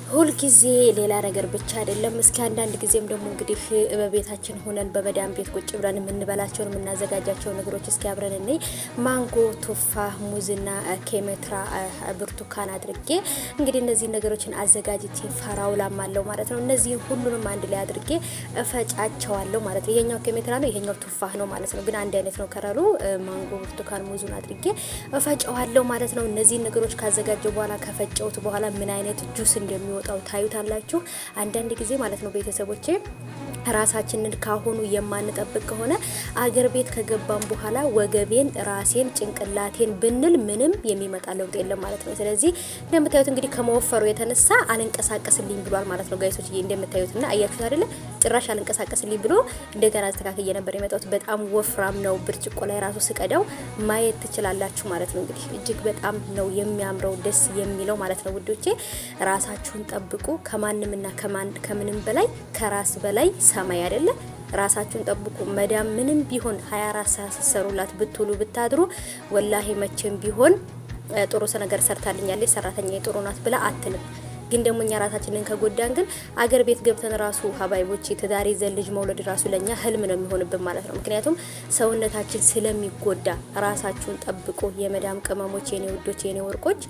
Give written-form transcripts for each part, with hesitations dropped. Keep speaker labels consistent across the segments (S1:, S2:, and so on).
S1: ሁል ጊዜ ሌላ ነገር ብቻ አይደለም። እስኪ አንዳንድ ጊዜም ደግሞ እንግዲህ በቤታችን ሆነን በመዳም ቤት ቁጭ ብለን የምንበላቸውን የምናዘጋጃቸው ነገሮች እስኪ አብረን እኔ ማንጎ፣ ቱፋህ፣ ሙዝና ኬሜትራ ብርቱካን አድርጌ እንግዲህ እነዚህ ነገሮችን አዘጋጅቼ ፈራውላም አለው ማለት ነው። እነዚህ ሁሉንም አንድ ላይ አድርጌ እፈጫቸዋለሁ ማለት ነው። ይሄኛው ኬሜትራ ነው፣ ይሄኛው ቱፋህ ነው ማለት ነው። ግን አንድ አይነት ነው ከረሩ። ማንጎ፣ ብርቱካን፣ ሙዙን አድርጌ እፈጫዋለሁ ማለት ነው። እነዚህ ነገሮች ካዘጋጀው በኋላ ከፈጨውት በኋላ ምን አይነት ጁስ እንደሚወጣው ታዩታላችሁ። አንዳንድ ጊዜ ማለት ነው ቤተሰቦቼ ራሳችንን ካሁኑ የማንጠብቅ ከሆነ አገር ቤት ከገባን በኋላ ወገቤን፣ ራሴን፣ ጭንቅላቴን ብንል ምንም የሚመጣ ለውጥ የለም ማለት ነው። ስለዚህ እንደምታዩት እንግዲህ ከመወፈሩ የተነሳ አልንቀሳቀስልኝ ብሏል ማለት ነው ጋይሶች። እንደምታዩትና አያችሁት አይደለ? ጭራሽ አልንቀሳቀስልኝ ብሎ እንደገና አስተካክዬ ነበር የመጣሁት። በጣም ወፍራም ነው። ብርጭቆ ላይ ራሱ ስቀዳው ማየት ትችላላችሁ ማለት ነው። እንግዲህ እጅግ በጣም ነው የሚያምረው፣ ደስ የሚለው ማለት ነው ውዶቼ። ራሳችሁን ጠብቁ። ከማንምና ከምንም በላይ ከራስ በላይ ሰማይ አይደለ? ራሳችሁን ጠብቁ። መዳም ምንም ቢሆን 24 ሰዓት ሲሰሩላት ብትውሉ ብታድሩ ወላሂ መቼም ቢሆን ጥሩ ነገር ሰርታልኛለች ሰራተኛ ጥሩ ናት ብላ አትልም። ግን ደግሞ እኛ ራሳችንን ከጎዳን ግን አገር ቤት ገብተን ራሱ ሀባይቦች ትዳር ይዘን ልጅ መውለድ ራሱ ለኛ ህልም ነው የሚሆንብን ማለት ነው። ምክንያቱም ሰውነታችን ስለሚጎዳ ራሳችሁን ጠብቁ የመዳም ቅመሞች፣ የኔ ውዶች፣ የኔ ወርቆች።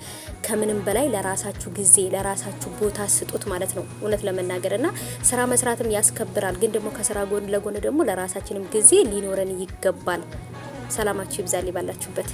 S1: ከምንም በላይ ለራሳችሁ ጊዜ ለራሳችሁ ቦታ ስጡት ማለት ነው እውነት ለመናገርና ስራ መስራትም ያስከብራል። ግን ደግሞ ከስራ ጎን ለጎን ደግሞ ለራሳችንም ጊዜ ሊኖረን ይገባል። ሰላማችሁ ይብዛል ባላችሁበት።